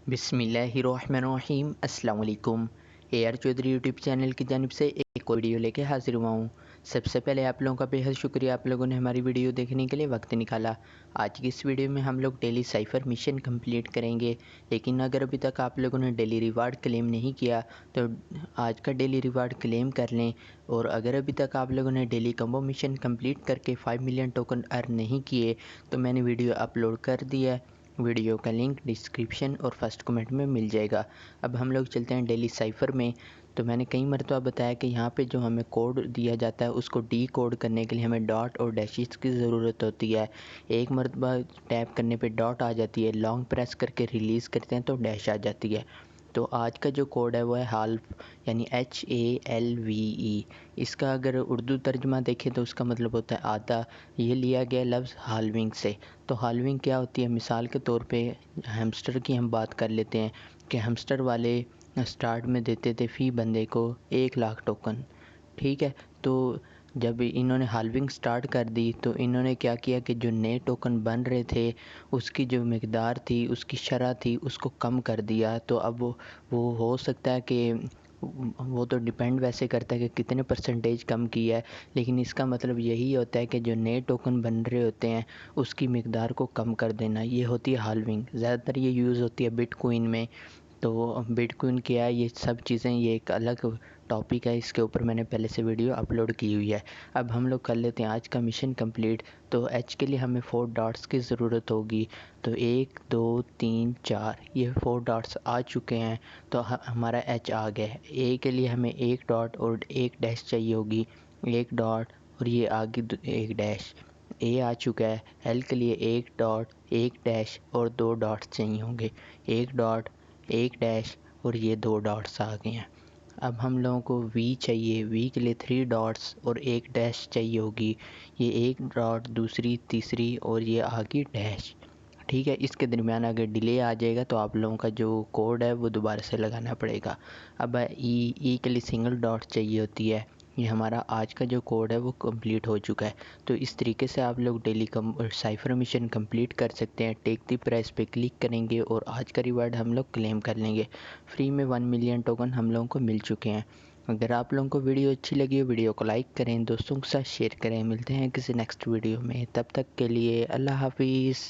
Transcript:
بسم اللہ الرحمن الرحیم۔ السلام علیکم۔ اے آر چودھری یوٹیوب چینل کی جانب سے ایک اور ویڈیو لے کے حاضر ہوا ہوں۔ سب سے پہلے آپ لوگوں کا بے حد شکریہ، آپ لوگوں نے ہماری ویڈیو دیکھنے کے لیے وقت نکالا۔ آج کی اس ویڈیو میں ہم لوگ ڈیلی سائفر مشن کمپلیٹ کریں گے، لیکن اگر ابھی تک آپ لوگوں نے ڈیلی ریوارڈ کلیم نہیں کیا تو آج کا ڈیلی ریوارڈ کلیم کر لیں، اور اگر ابھی تک آپ لوگوں نے ڈیلی کمبو مشن کمپلیٹ کر کے 5 ملین ٹوکن ارن نہیں کیے تو میں نے ویڈیو اپلوڈ کر دیا ہے، ویڈیو کا لنک ڈسکرپشن اور فرسٹ کمنٹ میں مل جائے گا۔ اب ہم لوگ چلتے ہیں ڈیلی سائفر میں۔ تو میں نے کئی مرتبہ بتایا کہ یہاں پہ جو ہمیں کوڈ دیا جاتا ہے اس کو ڈی کوڈ کرنے کے لیے ہمیں ڈاٹ اور ڈیشز کی ضرورت ہوتی ہے۔ ایک مرتبہ ٹیپ کرنے پہ ڈاٹ آ جاتی ہے، لانگ پریس کر کے ریلیز کرتے ہیں تو ڈیش آ جاتی ہے۔ تو آج کا جو کوڈ ہے وہ ہے ہالف، یعنی HALVE۔ اس کا اگر اردو ترجمہ دیکھیں تو اس کا مطلب ہوتا ہے آدھا۔ یہ لیا گیا لفظ ہالونگ سے۔ تو ہالونگ کیا ہوتی ہے؟ مثال کے طور پہ ہیمسٹر کی ہم بات کر لیتے ہیں کہ ہیمسٹر والے سٹارٹ میں دیتے تھے فی بندے کو 1,00,000 ٹوکن، ٹھیک ہے؟ تو جب انہوں نے ہالونگ سٹارٹ کر دی تو انہوں نے کیا کیا کہ جو نئے ٹوکن بن رہے تھے اس کی جو مقدار تھی، اس کی شرح تھی، اس کو کم کر دیا۔ تو اب وہ ہو سکتا ہے کہ وہ تو ڈیپینڈ ویسے کرتا ہے کہ کتنے پرسنٹیج کم کیا ہے، لیکن اس کا مطلب یہی ہوتا ہے کہ جو نئے ٹوکن بن رہے ہوتے ہیں اس کی مقدار کو کم کر دینا، یہ ہوتی ہے ہالونگ۔ زیادہ تر یہ یوز ہوتی ہے بٹ کوئن میں۔ تو بٹ کوئن کیا ہے، یہ سب چیزیں یہ ایک الگ ٹاپک ہے، اس کے اوپر میں نے پہلے سے ویڈیو اپلوڈ کی ہوئی ہے۔ اب ہم لوگ کر لیتے ہیں آج کا مشن کمپلیٹ۔ تو ایچ کے لیے ہمیں 4 ڈاٹس کی ضرورت ہوگی۔ تو 1 2 3 4 یہ 4 ڈاٹس آ چکے ہیں، تو ہمارا ایچ آ گیا ہے۔ اے کے لیے ہمیں 1 ڈاٹ اور 1 ڈیش چاہیے ہوگی، 1 ڈاٹ اور یہ آگے 1 ڈیش۔ اے آ چکا ہے۔ ایل کے لیے 1 ڈاٹ 1 ڈیش اور 2 ڈاٹس چاہیے ہوں گے، 1 ڈاٹ 1 ڈیش اور یہ 2 ڈاٹس آ گئے ہیں۔ اب ہم لوگوں کو وی چاہیے، وی کے لیے 3 ڈاٹس اور 1 ڈیش چاہیے ہوگی، یہ 1 ڈاٹ دوسری تیسری اور یہ آگے ڈیش، ٹھیک ہے؟ اس کے درمیان اگر ڈیلے آ جائے گا تو آپ لوگوں کا جو کوڈ ہے وہ دوبارہ سے لگانا پڑے گا۔ اب ای کے لیے سنگل ڈاٹ چاہیے ہوتی ہے۔ یہ ہمارا آج کا جو کوڈ ہے وہ کمپلیٹ ہو چکا ہے۔ تو اس طریقے سے آپ لوگ ڈیلی سائفر مشن کمپلیٹ کر سکتے ہیں۔ ٹیک دی پرائز پہ کلک کریں گے اور آج کا ریوارڈ ہم لوگ کلیم کر لیں گے۔ فری میں 1 ملین ٹوکن ہم لوگوں کو مل چکے ہیں۔ اگر آپ لوگوں کو ویڈیو اچھی لگی ہو ویڈیو کو لائک کریں، دوستوں کے ساتھ شیئر کریں۔ ملتے ہیں کسی نیکسٹ ویڈیو میں، تب تک کے لیے اللہ حافظ۔